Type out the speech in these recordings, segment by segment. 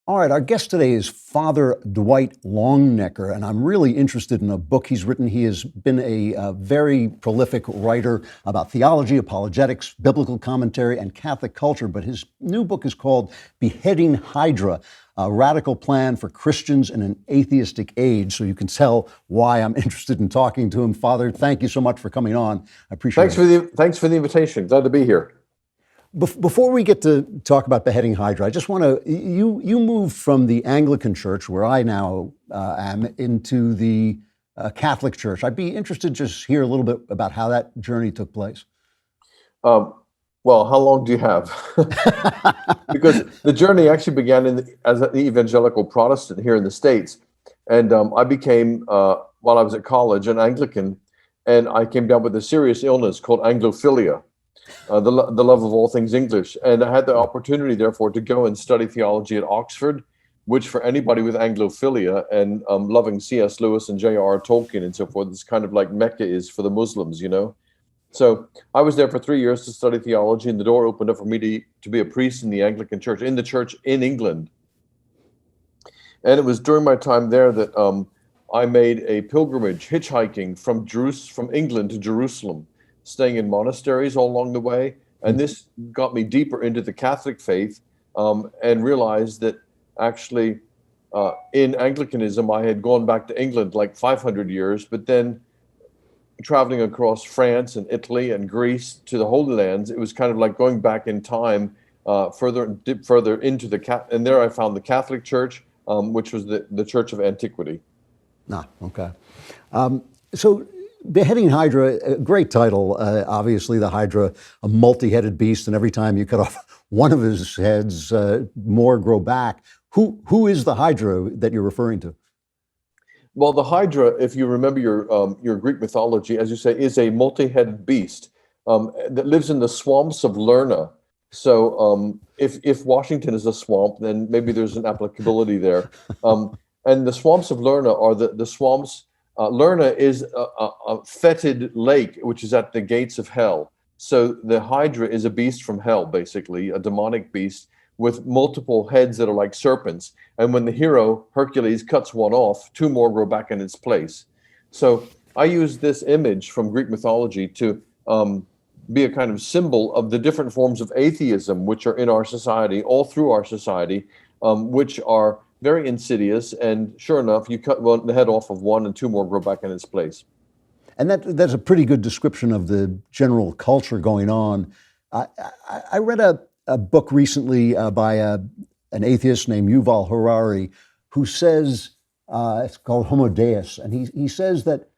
All right, our guest today is Father Dwight Longenecker, and I'm really interested in a book he's written. He has been a very prolific writer about theology, apologetics, biblical commentary, and Catholic culture, but his new book is called Beheading Hydra, a radical plan for Christians in an atheistic age. So you can tell why I'm interested in talking to him. Father, thank you so much for coming on. I appreciate it. Thanks for the invitation. Glad to be here. Before we get to talk about Beheading Hydra, I just want to, you moved from the Anglican Church, where I now am, into the Catholic Church. I'd be interested to just hear a little bit about how that journey took place. Well, how long do you have? Because the journey actually began as an evangelical Protestant here in the States. And I became, while I was at college, an Anglican, and I came down with a serious illness called Anglophilia. The love of all things English. And I had the opportunity, therefore, to go and study theology at Oxford, which for anybody with Anglophilia and loving C.S. Lewis and J.R.R. Tolkien and so forth, is kind of like Mecca is for the Muslims, you know. So I was there for 3 years to study theology, and the door opened up for me to be a priest in the Anglican Church, in the church in England. And it was during my time there that I made a pilgrimage hitchhiking from England to Jerusalem, staying in monasteries all along the way. And this got me deeper into the Catholic faith and realized that actually in Anglicanism, I had gone back to England like 500 years, but then traveling across France and Italy and Greece to the Holy Lands, it was kind of like going back in time further into and there I found the Catholic Church, which was the Church of Antiquity. Okay. So Beheading Hydra, a great title. Obviously, the Hydra, a multi-headed beast, and every time you cut off one of his heads, more grow back. Who is the Hydra that you're referring to? Well, the Hydra, if you remember your Greek mythology, as you say, is a multi-headed beast that lives in the swamps of Lerna. So if Washington is a swamp, then maybe there's an applicability there. And the swamps of Lerna are the swamps. Lerna is a fetid lake, which is at the gates of hell. So the Hydra is a beast from hell, basically, a demonic beast with multiple heads that are like serpents. And when the hero, Hercules, cuts one off, two more grow back in its place. So I use this image from Greek mythology to be a kind of symbol of the different forms of atheism which are in our society, all through our society, which are very insidious, and sure enough, you cut the head off of one and two more grow back in its place. And that's a pretty good description of the general culture going on. I read a book recently by an atheist named Yuval Harari, who says, it's called Homo Deus, and he says that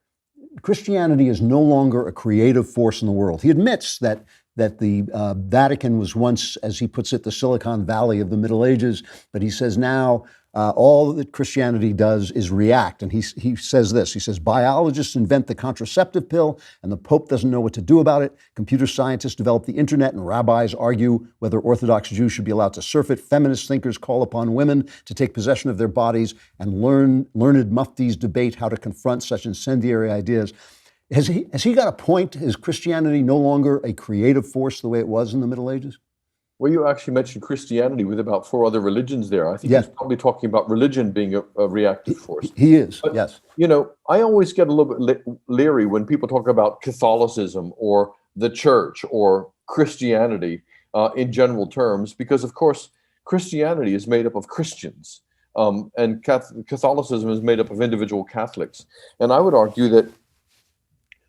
Christianity is no longer a creative force in the world. He admits that the Vatican was once, as he puts it, the Silicon Valley of the Middle Ages, but he says now all that Christianity does is react. And he says this, he says, biologists invent the contraceptive pill and the Pope doesn't know what to do about it. Computer scientists develop the internet and rabbis argue whether Orthodox Jews should be allowed to surf it. Feminist thinkers call upon women to take possession of their bodies, and learned muftis debate how to confront such incendiary ideas. Has he got a point? Is Christianity no longer a creative force the way it was in the Middle Ages? Well, you actually mentioned Christianity with about 4 other religions there. I think he's probably talking about religion being a reactive force. He is, but, yes. You know, I always get a little bit leery when people talk about Catholicism or the church or Christianity in general terms, because, of course, Christianity is made up of Christians and Catholicism is made up of individual Catholics. And I would argue that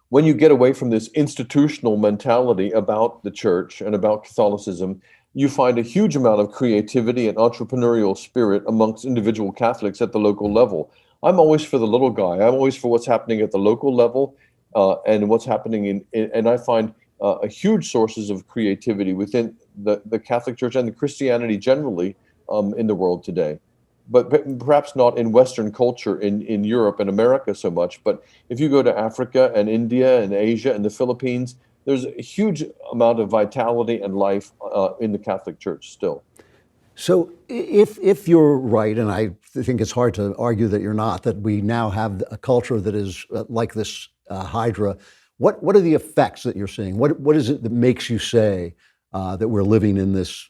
when you get away from this institutional mentality about the church and about Catholicism, you find a huge amount of creativity and entrepreneurial spirit amongst individual Catholics at the local level. I'm always for the little guy. I'm always for what's happening at the local level and what's happening and I find a huge sources of creativity within the Catholic Church and the Christianity generally in the world today. But perhaps not in Western culture in Europe and America so much. But if you go to Africa and India and Asia and the Philippines, there's a huge amount of vitality and life in the Catholic Church still. So if you're right, and I think it's hard to argue that you're not, that we now have a culture that is like this Hydra, what are the effects that you're seeing? What is it that makes you say that we're living in this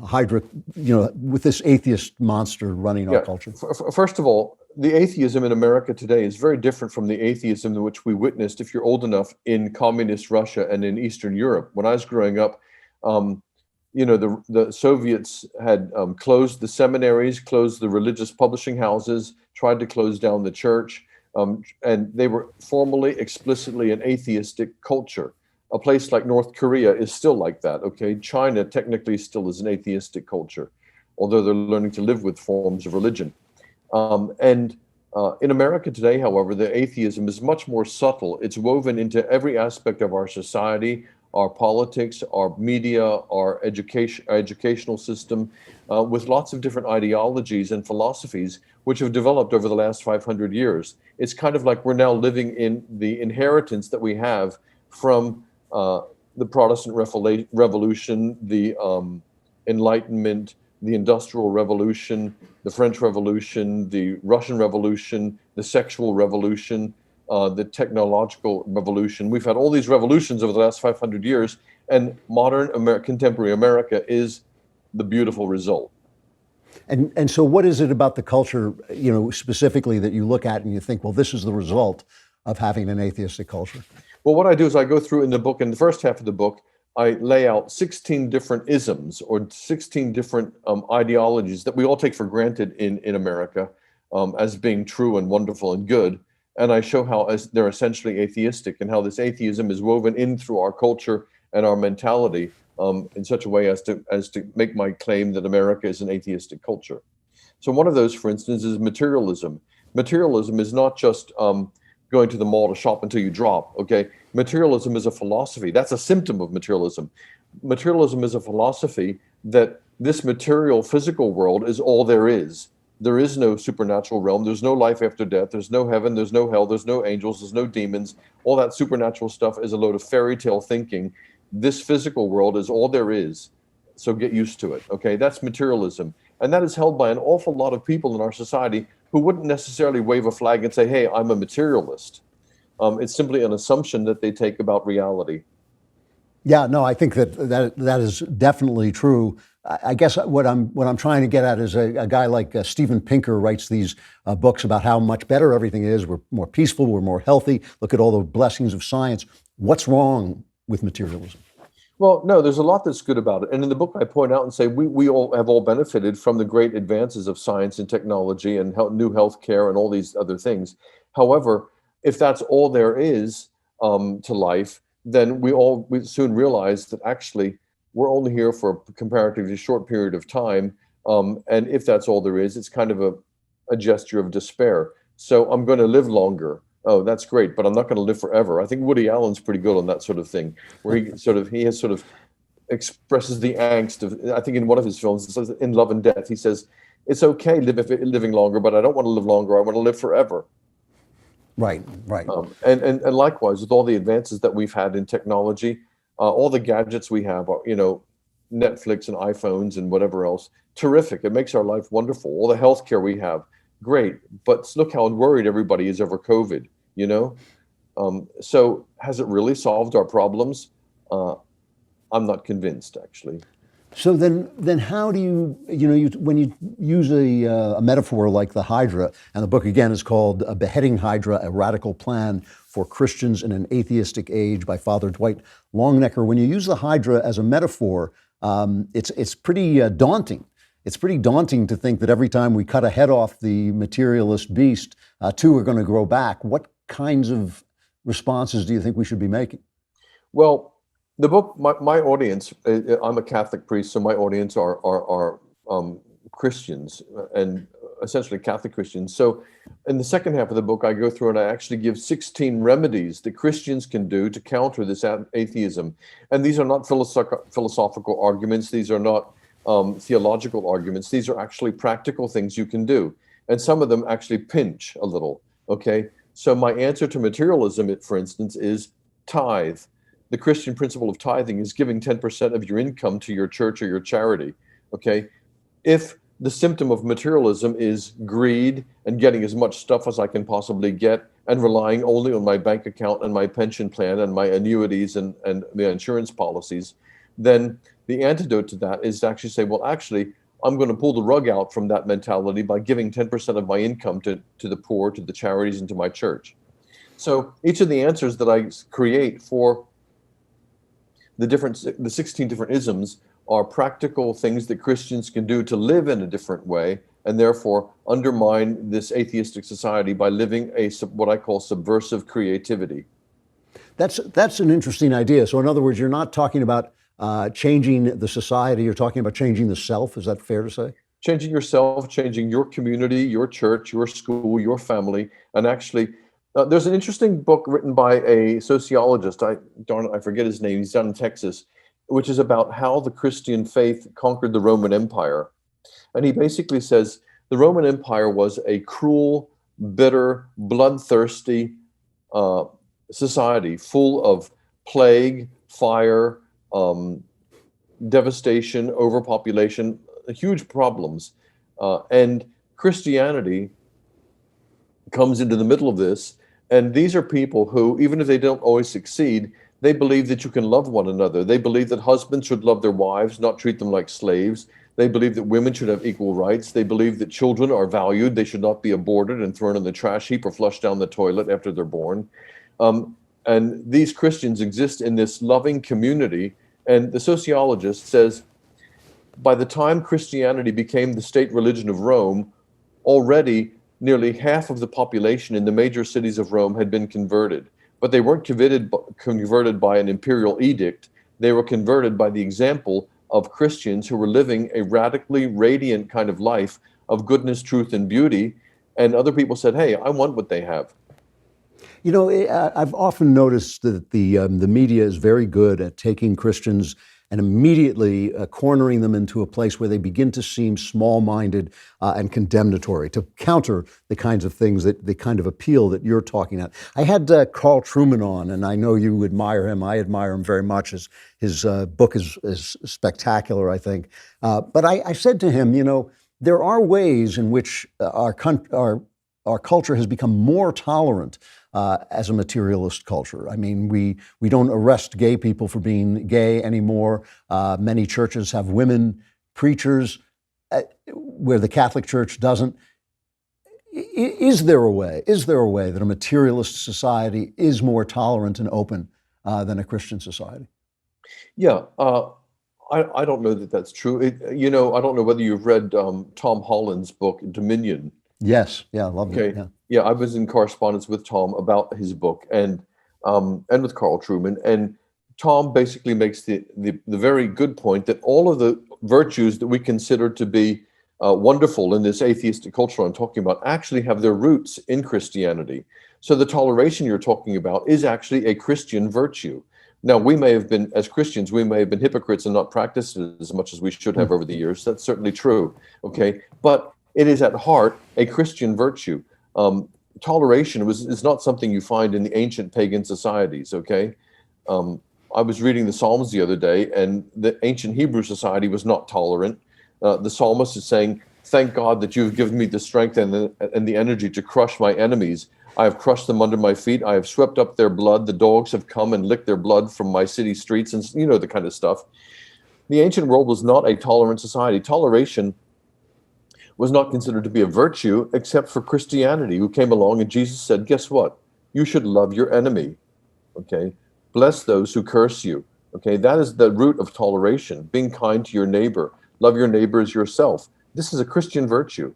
hydra, with this atheist monster running our culture? First of all, the atheism in America today is very different from the atheism in which we witnessed, if you're old enough, in communist Russia and in Eastern Europe. When I was growing up, the Soviets had closed the seminaries, closed the religious publishing houses, tried to close down the church, and they were formally, explicitly an atheistic culture. A place like North Korea is still like that, okay? China technically still is an atheistic culture, although they're learning to live with forms of religion. In America today, however, the atheism is much more subtle. It's woven into every aspect of our society, our politics, our media, our educational system, with lots of different ideologies and philosophies which have developed over the last 500 years. It's kind of like we're now living in the inheritance that we have from the Protestant Revolution, the Enlightenment, the Industrial Revolution, the French Revolution, the Russian Revolution, the Sexual Revolution, the Technological Revolution. We've had all these revolutions over the last 500 years, and modern contemporary America is the beautiful result. And so what is it about the culture, specifically that you look at and you think, well, this is the result of having an atheistic culture? Well, what I do is I go through in the book, in the first half of the book, I lay out 16 different isms or 16 different ideologies that we all take for granted in America as being true and wonderful and good. And I show how they're essentially atheistic and how this atheism is woven in through our culture and our mentality in such a way as to make my claim that America is an atheistic culture. So one of those, for instance, is materialism. Materialism is not just going to the mall to shop until you drop, okay? Materialism is a philosophy. That's a symptom of materialism. Materialism is a philosophy that this material physical world is all there is. There is no supernatural realm. There's no life after death. There's no heaven. There's no hell. There's no angels. There's no demons. All that supernatural stuff is a load of fairy tale thinking. This physical world is all there is. So get used to it, okay? That's materialism. And that is held by an awful lot of people in our society who wouldn't necessarily wave a flag and say, hey, I'm a materialist. It's simply an assumption that they take about reality. Yeah, no, I think that is definitely true. I guess what I'm trying to get at is a guy like Steven Pinker writes these books about how much better everything is. We're more peaceful, we're more healthy. Look at all the blessings of science. What's wrong with materialism? Well, no, there's a lot that's good about it. And in the book, I point out and say we all have benefited from the great advances of science and technology and new healthcare and all these other things. However, if that's all there is to life, then we soon realize that actually we're only here for a comparatively short period of time. And if that's all there is, it's kind of a gesture of despair. So I'm going to live longer. Oh, that's great, but I'm not going to live forever. I think Woody Allen's pretty good on that sort of thing, where he expresses the angst of, I think in one of his films, it says, In Love and Death, he says, it's okay living longer, but I don't want to live longer. I want to live forever. Right. And likewise, with all the advances that we've had in technology, all the gadgets we have, Netflix and iPhones and whatever else, terrific. It makes our life wonderful. All the healthcare we have, great. But look how worried everybody is over COVID. So has it really solved our problems? I'm not convinced, actually. So then how do you, when you use a metaphor like the Hydra, and the book again is called Beheading Hydra, A Radical Plan for Christians in an Atheistic Age by Father Dwight Longenecker. When you use the Hydra as a metaphor, it's pretty daunting. It's pretty daunting to think that every time we cut a head off the materialist beast, two are going to grow back. What kinds of responses do you think we should be making? Well, the book, my audience, I'm a Catholic priest, so my audience are Christians and essentially Catholic Christians. So in the second half of the book, I go through and I actually give 16 remedies that Christians can do to counter this atheism. And these are not philosophical arguments. These are not theological arguments. These are actually practical things you can do. And some of them actually pinch a little, okay? So my answer to materialism, for instance, is tithe. The Christian principle of tithing is giving 10% of your income to your church or your charity, okay? If the symptom of materialism is greed and getting as much stuff as I can possibly get and relying only on my bank account and my pension plan and my annuities and the insurance policies, then the antidote to that is to actually say, well, actually, I'm going to pull the rug out from that mentality by giving 10% of my income to the poor, to the charities, and to my church. So each of the answers that I create for the 16 different isms are practical things that Christians can do to live in a different way, and therefore undermine this atheistic society by living what I call subversive creativity. That's an interesting idea. So in other words, you're not talking about changing the society, you're talking about changing the self. Is that fair to say? Changing yourself, changing your community, your church, your school, your family. And actually, there's an interesting book written by a sociologist, I forget his name, he's down in Texas, which is about how the Christian faith conquered the Roman Empire. And he basically says the Roman Empire was a cruel, bitter, bloodthirsty society full of plague, fire, devastation, overpopulation, huge problems. And Christianity comes into the middle of this. And these are people who, even if they don't always succeed, they believe that you can love one another. They believe that husbands should love their wives, not treat them like slaves. They believe that women should have equal rights. They believe that children are valued. They should not be aborted and thrown in the trash heap or flushed down the toilet after they're born. And these Christians exist in this loving community. And the sociologist says, by the time Christianity became the state religion of Rome, already nearly half of the population in the major cities of Rome had been converted. But they weren't converted by an imperial edict. They were converted by the example of Christians who were living a radically radiant kind of life of goodness, truth, and beauty. And other people said, hey, I want what they have. You know, I've often noticed that the media is very good at taking Christians and immediately cornering them into a place where they begin to seem small-minded and condemnatory, to counter the kinds of things, the kind of appeal that you're talking about. I had Carl Trueman on, and I know you admire him. I admire him very much. His book is spectacular, I think. But I said to him, you know, there are ways in which our culture has become more tolerant as a materialist culture. I mean, we don't arrest gay people for being gay anymore. Many churches have women preachers, where the Catholic Church doesn't. Is there a way that a materialist society is more tolerant and open than a Christian society? Yeah, I don't know that that's true. I don't know whether you've read Tom Holland's book, Dominion. Yes, yeah, I love Okay. it. Yeah, I was in correspondence with Tom about his book and with Carl Trueman. And Tom basically makes the very good point that all of the virtues that we consider to be wonderful in this atheistic culture I'm talking about actually have their roots in Christianity. So the toleration you're talking about is actually a Christian virtue. Now, we may have been, as Christians, we may have been hypocrites and not practiced it as much as we should have over the years. That's certainly true. Okay, but it is at heart a Christian virtue. Toleration is not something you find in the ancient pagan societies, okay? I was reading the Psalms the other day, and the ancient Hebrew society was not tolerant. The psalmist is saying, thank God that you've given me the strength and the energy to crush my enemies. I have crushed them under my feet. I have swept up their blood. The dogs have come and licked their blood from my city streets, and you know, the kind of stuff. The ancient world was not a tolerant society. Toleration was not considered to be a virtue except for Christianity, who came along and Jesus said, guess what? You should love your enemy, okay? Bless those who curse you, okay? That is the root of toleration, being kind to your neighbor. Love your neighbor as yourself. This is a Christian virtue.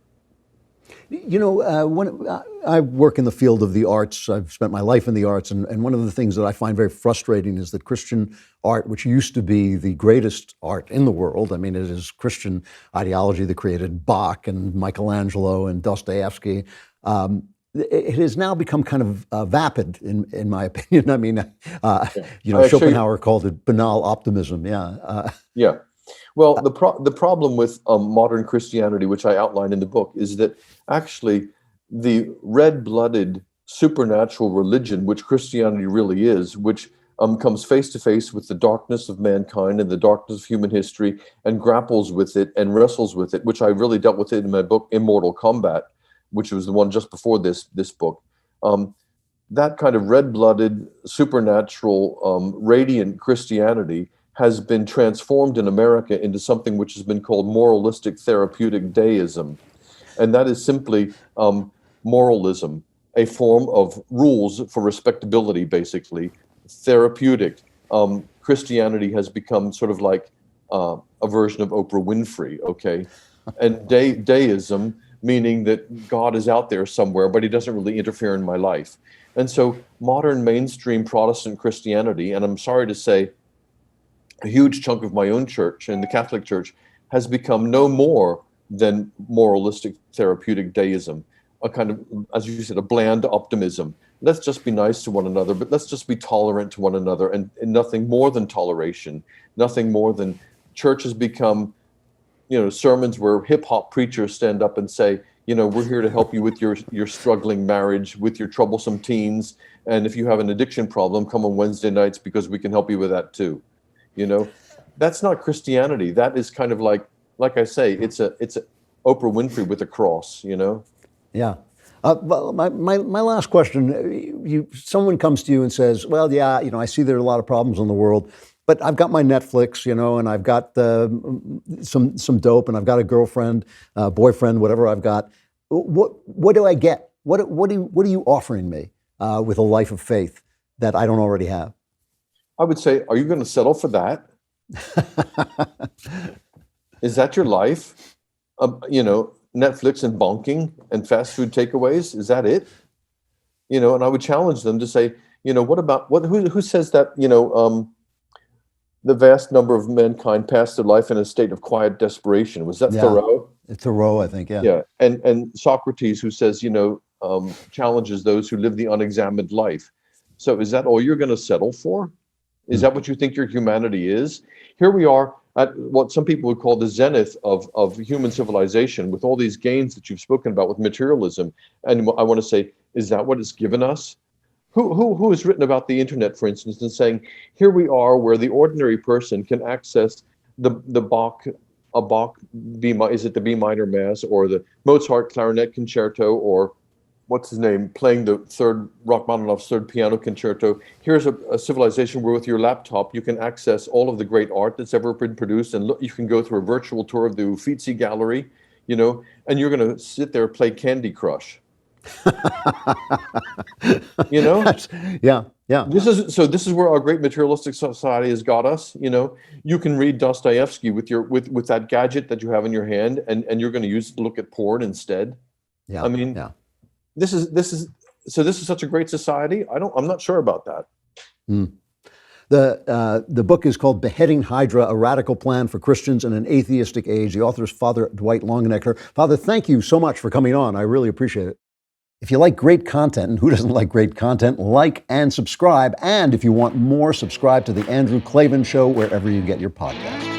You know, when I work in the field of the arts, I've spent my life in the arts, and one of the things that I find very frustrating is that Christian art, which used to be the greatest art in the world, I mean, it is Christian ideology that created Bach and Michelangelo and Dostoevsky. It has now become kind of vapid, in my opinion. I mean, Schopenhauer called it banal optimism. Yeah. Well, the problem with modern Christianity, which I outline in the book, is that actually the red-blooded supernatural religion, which Christianity really is, which comes face to face with the darkness of mankind and the darkness of human history and grapples with it and wrestles with it, which I really dealt with it in my book, Immortal Combat, which was the one just before this book. That kind of red-blooded, supernatural, radiant Christianity has been transformed in America into something which has been called moralistic therapeutic deism. And that is simply moralism, a form of rules for respectability, basically. Therapeutic. Christianity has become sort of like a version of Oprah Winfrey, okay? And deism, meaning that God is out there somewhere, but he doesn't really interfere in my life. And so modern mainstream Protestant Christianity, and I'm sorry to say, a huge chunk of my own church and the Catholic Church has become no more than moralistic therapeutic deism, a kind of, as you said, a bland optimism. Let's just be nice to one another, but let's just be tolerant to one another, and nothing more than toleration, nothing more than church has become, sermons where hip hop preachers stand up and say, we're here to help you with your struggling marriage, with your troublesome teens, and if you have an addiction problem, come on Wednesday nights because we can help you with that too. That's not Christianity. That is kind of like I say, it's a Oprah Winfrey with a cross. Yeah. Well, my last question: someone comes to you and says, "Well, yeah, I see there are a lot of problems in the world, but I've got my Netflix, and I've got some dope, and I've got a girlfriend, boyfriend, whatever I've got. What do I get? What are you offering me with a life of faith that I don't already have?" I would say, are you going to settle for that? Is that your life? Netflix and bonking and fast food takeaways? Is that it? And I would challenge them to say, what about who says that, the vast number of mankind passed their life in a state of quiet desperation? Was that Thoreau? Thoreau, I think, yeah. Yeah. And Socrates, who says, challenges those who live the unexamined life. So is that all you're going to settle for? Is that what you think your humanity is? Here we are at what some people would call the zenith of human civilization, with all these gains that you've spoken about with materialism. And I want to say, is that what it's given us? Who has written about the internet, for instance, and saying, here we are where the ordinary person can access the Bach, is it the B minor mass, or the Mozart clarinet concerto, or what's his name, playing the Rachmaninoff's third piano concerto. Here's a civilization where with your laptop, you can access all of the great art that's ever been produced. And look, you can go through a virtual tour of the Uffizi Gallery, and you're going to sit there and play Candy Crush. Yeah. This is where our great materialistic society has got us. You can read Dostoevsky with that gadget that you have in your hand, and you're going to use it to look at porn instead. Yeah. I mean, yeah. This is such a great society. I'm not sure about that. The book is called Beheading Hydra, A Radical Plan for Christians in an Atheistic Age. The author is Father Dwight Longenecker. Father, thank you so much for coming on. I really appreciate it. If you like great content, and who doesn't like great content, like and subscribe. And if you want more, subscribe to The Andrew Klavan Show wherever you get your podcasts.